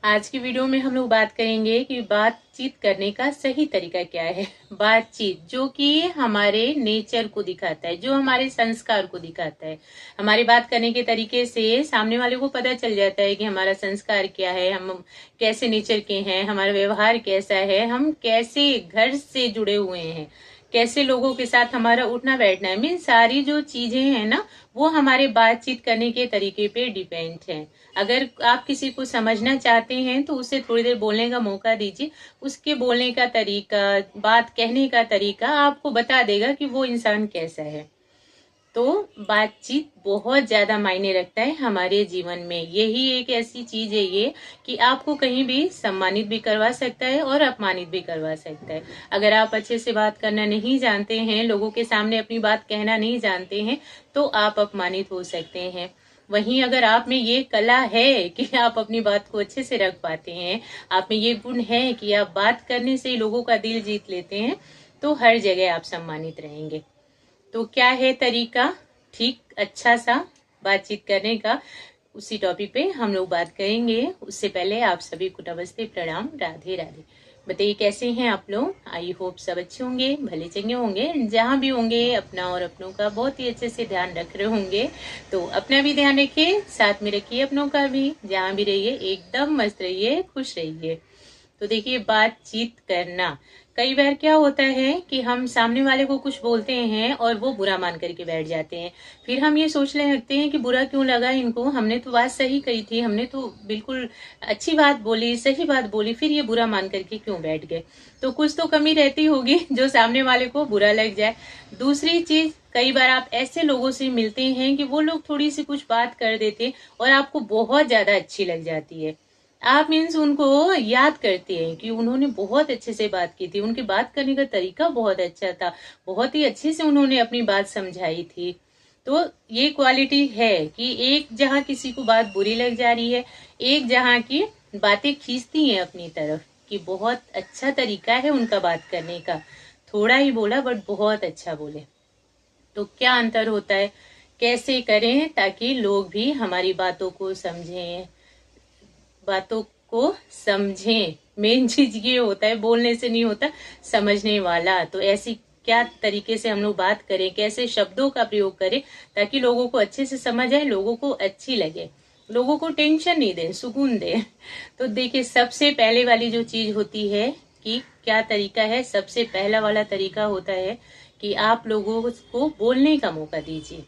आज की वीडियो में हम लोग बात करेंगे कि बातचीत करने का सही तरीका क्या है। बातचीत जो कि हमारे नेचर को दिखाता है, जो हमारे संस्कार को दिखाता है। हमारी बात करने के तरीके से सामने वाले को पता चल जाता है कि हमारा संस्कार क्या है, हम कैसे नेचर के हैं, हमारा व्यवहार कैसा है, हम कैसे घर से जुड़े हुए हैं, कैसे लोगों के साथ हमारा उठना बैठना है। मीन सारी जो चीजें हैं ना, वो हमारे बातचीत करने के तरीके पे डिपेंड है। अगर आप किसी को समझना चाहते हैं तो उसे थोड़ी देर बोलने का मौका दीजिए। उसके बोलने का तरीका, बात कहने का तरीका आपको बता देगा कि वो इंसान कैसा है। तो बातचीत बहुत ज्यादा मायने रखता है हमारे जीवन में। यही एक ऐसी चीज है ये कि आपको कहीं भी सम्मानित भी करवा सकता है और अपमानित भी करवा सकता है। अगर आप अच्छे से बात करना नहीं जानते हैं, लोगों के सामने अपनी बात कहना नहीं जानते हैं, तो आप अपमानित हो सकते हैं। वहीं अगर आप में ये कला है कि आप अपनी बात को अच्छे से रख पाते हैं, आप में ये गुण है कि आप बात करने से लोगों का दिल जीत लेते हैं, तो हर जगह आप सम्मानित रहेंगे। तो क्या है तरीका ठीक अच्छा सा बातचीत करने का, उसी टॉपिक पे हम लोग बात करेंगे। उससे पहले आप सभी को नमस्ते, प्रणाम, राधे राधे। बताइए कैसे हैं आप लोग। आई होप सब अच्छे होंगे, भले चंगे होंगे। जहाँ भी होंगे अपना और अपनों का बहुत ही अच्छे से ध्यान रख रहे होंगे। तो अपना भी ध्यान रखिए, साथ में रखिए अपनों का भी। जहाँ भी रहिए एकदम मस्त रहिए, खुश रहिए। तो देखिए, बातचीत करना, कई बार क्या होता है कि हम सामने वाले को कुछ बोलते हैं और वो बुरा मान करके बैठ जाते हैं। फिर हम ये सोचने लगते हैं कि बुरा क्यों लगा इनको, हमने तो बात सही कही थी, हमने तो बिल्कुल अच्छी बात बोली, सही बात बोली, फिर ये बुरा मान करके क्यों बैठ गए। तो कुछ तो कमी रहती होगी जो सामने वाले को बुरा लग जाए। दूसरी चीज, कई बार आप ऐसे लोगों से मिलते हैं कि वो लोग थोड़ी सी कुछ बात कर देते हैं और आपको बहुत ज्यादा अच्छी लग जाती है। आप मीन्स उनको याद करते हैं कि उन्होंने बहुत अच्छे से बात की थी, उनकी बात करने का तरीका बहुत अच्छा था, बहुत ही अच्छे से उन्होंने अपनी बात समझाई थी। तो ये क्वालिटी है कि एक जहां किसी को बात बुरी लग जा रही है, एक जहां की बातें खींचती हैं अपनी तरफ, कि बहुत अच्छा तरीका है उनका बात करने का। थोड़ा ही बोला बट बहुत अच्छा बोले। तो क्या अंतर होता है, कैसे करें ताकि लोग भी हमारी बातों को समझें, बातों को समझें। मेन चीज ये होता है, बोलने से नहीं होता, समझने वाला। तो ऐसी क्या तरीके से हम लोग बात करें, कैसे शब्दों का प्रयोग करें ताकि लोगों को अच्छे से समझ आए, लोगों को अच्छी लगे, लोगों को टेंशन नहीं दे, सुकून दे। तो देखिए, सबसे पहले वाली जो चीज होती है कि क्या तरीका है, सबसे पहला वाला तरीका होता है कि आप लोगों को बोलने का मौका दीजिए।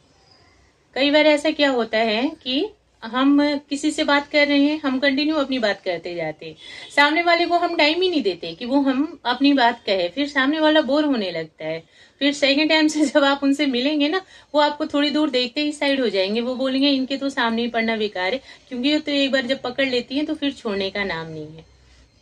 कई बार ऐसा क्या होता है कि हम किसी से बात कर रहे हैं, हम कंटिन्यू अपनी बात करते जाते हैं, सामने वाले को हम टाइम ही नहीं देते कि वो हम अपनी बात कहे। फिर सामने वाला बोर होने लगता है। फिर सेकंड टाइम से जब आप उनसे मिलेंगे ना, वो आपको थोड़ी दूर देखते ही साइड हो जाएंगे। वो बोलेंगे इनके तो सामने ही पढ़ना बेकार है, क्योंकि वो तो एक बार जब पकड़ लेती है तो फिर छोड़ने का नाम नहीं है।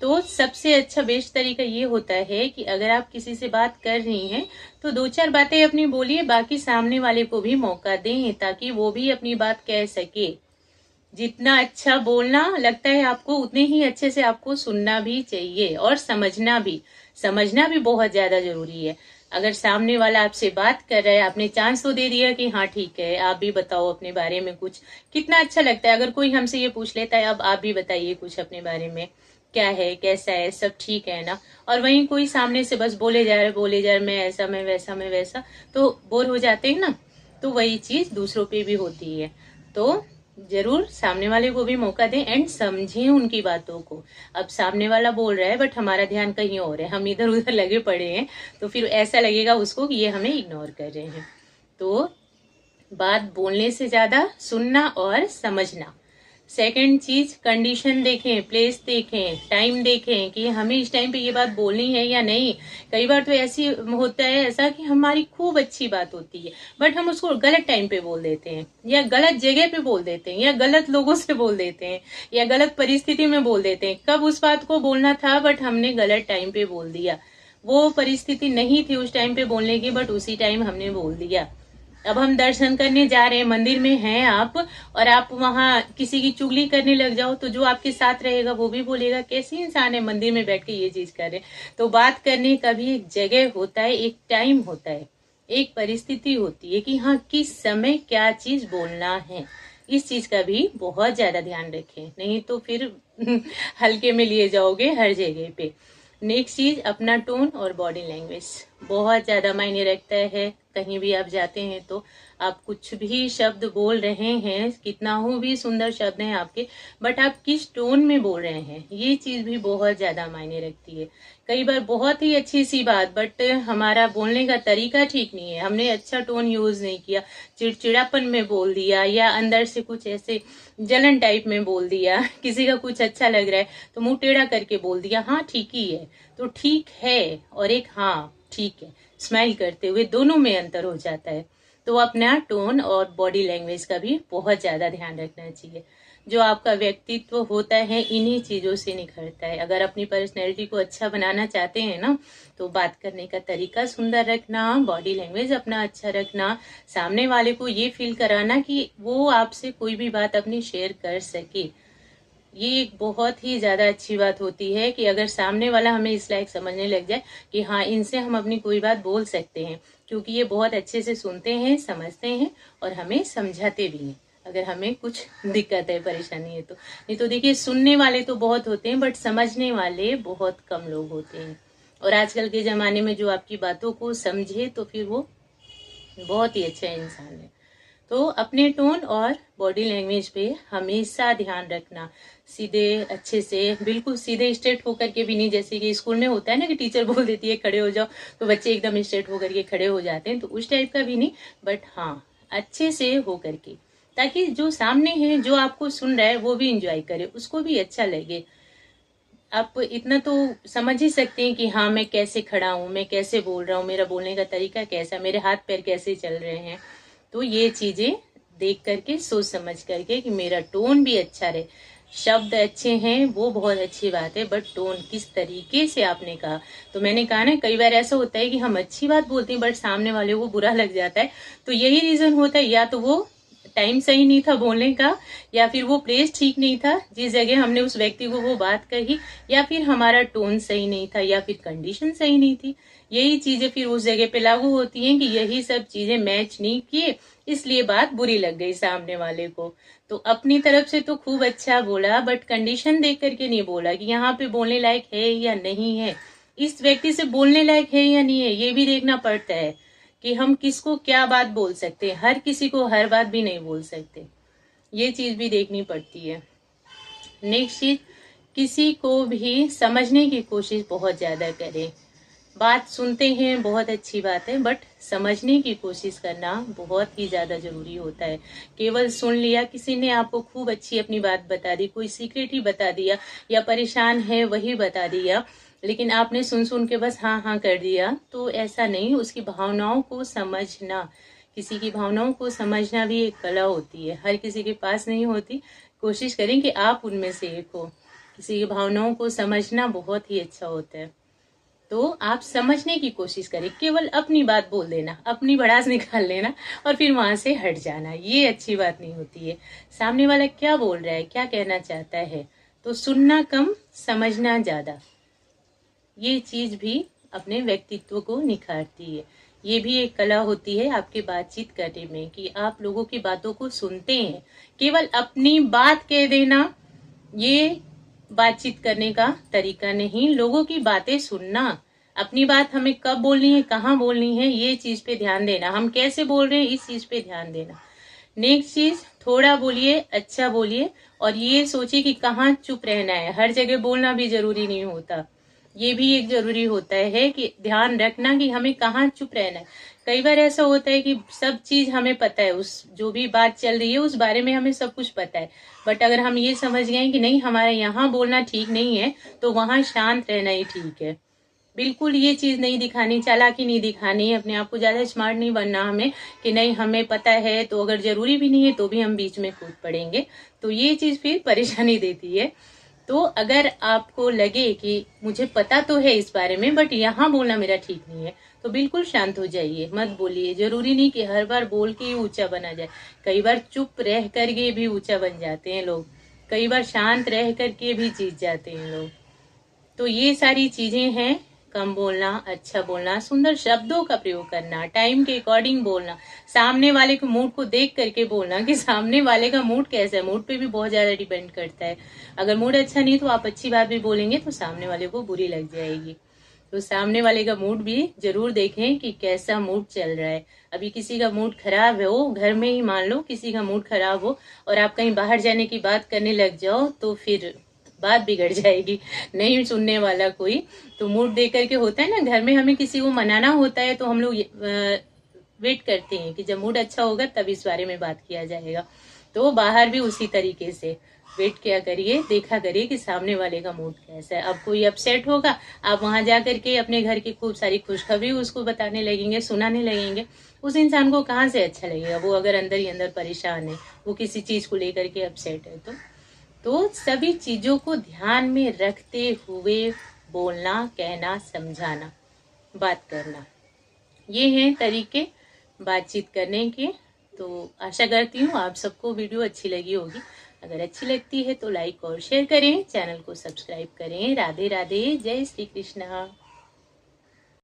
तो सबसे अच्छा बेस्ट तरीका ये होता है कि अगर आप किसी से बात कर रही हैं तो दो चार बातें अपनी बोलिए, बाकी सामने वाले को भी मौका दें ताकि वो भी अपनी बात कह सके। जितना अच्छा बोलना लगता है आपको, उतने ही अच्छे से आपको सुनना भी चाहिए और समझना भी बहुत ज्यादा जरूरी है। अगर सामने वाला आपसे बात कर रहा है, आपने चांस तो दे दिया कि हाँ ठीक है, आप भी बताओ अपने बारे में कुछ। कितना अच्छा लगता है अगर कोई हमसे ये पूछ लेता है, अब आप भी बताइए कुछ अपने बारे में, क्या है, कैसा है, सब ठीक है ना। और वहीं कोई सामने से बस बोले जा रहे, मैं ऐसा, मैं वैसा, मैं वैसा, तो बोर हो जाते हैं ना। तो वही चीज दूसरों पे भी होती है। तो जरूर सामने वाले को भी मौका दें एंड समझें उनकी बातों को। अब सामने वाला बोल रहा है बट हमारा ध्यान कहीं और है, हम इधर उधर लगे पड़े हैं, तो फिर ऐसा लगेगा उसको कि ये हमें इग्नोर कर रहे हैं। तो बात बोलने से ज्यादा सुनना और समझना। सेकंड चीज, कंडीशन देखें, प्लेस देखें, टाइम देखें कि हमें इस टाइम पे ये बात बोलनी है या नहीं। कई बार तो ऐसी होता है ऐसा कि हमारी खूब अच्छी बात होती है बट हम उसको गलत टाइम पे बोल देते हैं, या गलत जगह पे बोल देते हैं, या गलत लोगों से बोल देते हैं, या गलत परिस्थिति में बोल देते हैं। कब उस बात को बोलना था बट हमने गलत टाइम पे बोल दिया। वो परिस्थिति नहीं थी उस टाइम पे बोलने की बट उसी टाइम हमने बोल दिया। अब हम दर्शन करने जा रहे हैं, मंदिर में हैं आप, और आप वहां किसी की चुगली करने लग जाओ, तो जो आपके साथ रहेगा वो भी बोलेगा कैसी इंसान है, मंदिर में बैठ के ये चीज कर रहे। तो बात करने का भी एक जगह होता है, एक टाइम होता है, एक परिस्थिति होती है कि हाँ किस समय क्या चीज बोलना है। इस चीज का भी बहुत ज्यादा ध्यान रखें, नहीं तो फिर हल्के में लिए जाओगे हर जगह पे। नेक्स्ट चीज, अपना टोन और बॉडी लैंग्वेज बहुत ज्यादा मायने रखता है। कहीं भी आप जाते हैं तो आप कुछ भी शब्द बोल रहे हैं, कितना हो भी सुंदर शब्द हैं आपके, बट आप किस टोन में बोल रहे हैं, ये चीज भी बहुत ज्यादा मायने रखती है। कई बार बहुत ही अच्छी सी बात, बट हमारा बोलने का तरीका ठीक नहीं है, हमने अच्छा टोन यूज नहीं किया, चिड़चिड़ापन में बोल दिया, या अंदर से कुछ ऐसे जलन टाइप में बोल दिया, किसी का कुछ अच्छा लग रहा है तो मुंह टेढ़ा करके बोल दिया हाँ ठीक ही है। तो ठीक है और एक हाँ ठीक है स्माइल करते हुए, दोनों में अंतर हो जाता है। तो अपना टोन और बॉडी लैंग्वेज का भी बहुत ज्यादा ध्यान रखना चाहिए। जो आपका व्यक्तित्व होता है इन्हीं चीजों से निखरता है। अगर अपनी पर्सनैलिटी को अच्छा बनाना चाहते हैं ना, तो बात करने का तरीका सुंदर रखना, बॉडी लैंग्वेज अपना अच्छा रखना, सामने वाले को ये फील कराना कि वो आपसे कोई भी बात अपनी शेयर कर सके। ये एक बहुत ही ज्यादा अच्छी बात होती है कि अगर सामने वाला हमें इस लायक समझने लग जाए कि हाँ इनसे हम अपनी कोई बात बोल सकते हैं, क्योंकि ये बहुत अच्छे से सुनते हैं, समझते हैं और हमें समझाते भी हैं अगर हमें कुछ दिक्कत है, परेशानी है तो। नहीं तो देखिए, सुनने वाले तो बहुत होते हैं बट समझने वाले बहुत कम लोग होते हैं। और आजकल के जमाने में जो आपकी बातों को समझे तो फिर वो बहुत ही अच्छा इंसान है। तो अपने टोन और बॉडी लैंग्वेज पे हमेशा ध्यान रखना। सीधे अच्छे से, बिल्कुल सीधे स्ट्रेट होकर के भी नहीं, जैसे कि स्कूल में होता है ना कि टीचर बोल देती है खड़े हो जाओ तो बच्चे एकदम स्ट्रेट होकर के खड़े हो जाते हैं, तो उस टाइप का भी नहीं, बट हाँ अच्छे से होकर के, ताकि जो सामने है, जो आपको सुन रहा है वो भी इंजॉय करे, उसको भी अच्छा लगे। आप इतना तो समझ ही सकते हैं कि हाँ मैं कैसे खड़ा हूँ, मैं कैसे बोल रहा हूँ, मेरा बोलने का तरीका कैसा, मेरे हाथ पैर कैसे चल रहे हैं। तो ये चीजें देख करके, सोच समझ करके कि मेरा टोन भी अच्छा रहे, शब्द अच्छे हैं वो बहुत अच्छी बात है, बट टोन किस तरीके से आपने कहा। तो मैंने कहा ना, कई बार ऐसा होता है कि हम अच्छी बात बोलते हैं बट सामने वाले को बुरा लग जाता है। तो यही रीजन होता है, या तो वो टाइम सही नहीं था बोलने का, या फिर वो प्लेस ठीक नहीं था जिस जगह हमने उस व्यक्ति को वो बात कही, या फिर हमारा टोन सही नहीं था, या फिर कंडीशन सही नहीं थी। यही चीजें फिर उस जगह पे लागू होती हैं कि यही सब चीजें मैच नहीं किए, इसलिए बात बुरी लग गई सामने वाले को। तो अपनी तरफ से तो खूब अच्छा बोला, बट कंडीशन देख करके नहीं बोला कि यहाँ पे बोलने लायक है या नहीं है, इस व्यक्ति से बोलने लायक है या नहीं है, ये भी देखना पड़ता है कि हम किसको क्या बात बोल सकते हैं। हर किसी को हर बात भी नहीं बोल सकते, ये चीज भी देखनी पड़ती है। नेक्स्ट चीज, किसी को भी समझने की कोशिश बहुत ज्यादा करें। बात सुनते हैं बहुत अच्छी बात है, बट समझने की कोशिश करना बहुत ही ज्यादा जरूरी होता है। केवल सुन लिया, किसी ने आपको खूब अच्छी अपनी बात बता दी, कोई सीक्रेट ही बता दिया, या परेशान है वही बता दिया, लेकिन आपने सुन सुन के बस हाँ हाँ कर दिया, तो ऐसा नहीं। उसकी भावनाओं को समझना, किसी की भावनाओं को समझना भी एक कला होती है, हर किसी के पास नहीं होती। कोशिश करें कि आप उनमें से एक हो। किसी की भावनाओं को समझना बहुत ही अच्छा होता है, तो आप समझने की कोशिश करें। केवल अपनी बात बोल देना, अपनी भड़ास निकाल लेना और फिर वहां से हट जाना, ये अच्छी बात नहीं होती है। सामने वाला क्या बोल रहा है, क्या कहना चाहता है, तो सुनना कम, समझना ज्यादा, ये चीज भी अपने व्यक्तित्व को निखारती है। ये भी एक कला होती है आपके बातचीत करने में, कि आप लोगों की बातों को सुनते हैं। केवल अपनी बात कह देना ये बातचीत करने का तरीका नहीं, लोगों की बातें सुनना। अपनी बात हमें कब बोलनी है, कहाँ बोलनी है, ये चीज पे ध्यान देना, हम कैसे बोल रहे हैं इस चीज पे ध्यान देना। नेक्स्ट चीज, थोड़ा बोलिए, अच्छा बोलिए, और ये सोचिए कि कहाँ चुप रहना है। हर जगह बोलना भी जरूरी नहीं होता, ये भी एक जरूरी होता है कि ध्यान रखना कि हमें कहाँ चुप रहना है। कई बार ऐसा होता है कि सब चीज हमें पता है, उस जो भी बात चल रही है उस बारे में हमें सब कुछ पता है, बट अगर हम ये समझ गए कि नहीं हमारे यहाँ बोलना ठीक नहीं है, तो वहां शांत रहना ही ठीक है। बिल्कुल ये चीज नहीं दिखानी, चालाकी नहीं दिखानी, अपने आप को ज्यादा स्मार्ट नहीं बनना हमें, कि नहीं हमें पता है तो अगर जरूरी भी नहीं है तो भी हम बीच में कूद पड़ेंगे, तो ये चीज फिर परेशानी देती है। तो अगर आपको लगे कि मुझे पता तो है इस बारे में बट यहाँ बोलना मेरा ठीक नहीं है, तो बिल्कुल शांत हो जाइए, मत बोलिए। जरूरी नहीं कि हर बार बोल के ही ऊंचा बना जाए, कई बार चुप रह करके भी ऊंचा बन जाते हैं लोग, कई बार शांत रह करके भी जीत जाते हैं लोग। तो ये सारी चीजें हैं कम बोलना, अच्छा बोलना, सुंदर शब्दों का प्रयोग करना, टाइम के अकॉर्डिंग बोलना, सामने वाले के मूड को देख करके बोलना कि सामने वाले का मूड कैसा है। मूड पे भी बहुत ज्यादा डिपेंड करता है। अगर मूड अच्छा नहीं तो आप अच्छी बात भी बोलेंगे तो सामने वाले को बुरी लग जाएगी। तो सामने वाले का मूड भी जरूर देखें कि कैसा मूड चल रहा है। अभी किसी का मूड खराब हो, घर में ही मान लो किसी का मूड खराब हो और आप कहीं बाहर जाने की बात करने लग जाओ तो फिर बात बिगड़ जाएगी, नहीं सुनने वाला कोई। तो मूड देख करके होता है ना, घर में हमें किसी को मनाना होता है तो हम लोग वेट करते हैं कि जब मूड अच्छा होगा तब इस बारे में बात किया जाएगा। तो बाहर भी उसी तरीके से वेट किया करिए, देखा करिए कि सामने वाले का मूड कैसा है। अब कोई अपसेट होगा, आप वहां जा करके अपने घर की खूब सारी खुशखबरी उसको बताने लगेंगे, सुनाने लगेंगे, उस इंसान को कहाँ से अच्छा लगेगा। वो अगर अंदर ही अंदर परेशान है, वो किसी चीज को लेकर के अपसेट है, तो सभी चीजों को ध्यान में रखते हुए बोलना, कहना, समझाना, बात करना, ये हैं तरीके बातचीत करने के। तो आशा करती हूँ आप सबको वीडियो अच्छी लगी होगी। अगर अच्छी लगती है तो लाइक और शेयर करें, चैनल को सब्सक्राइब करें। राधे राधे, जय श्री कृष्णा।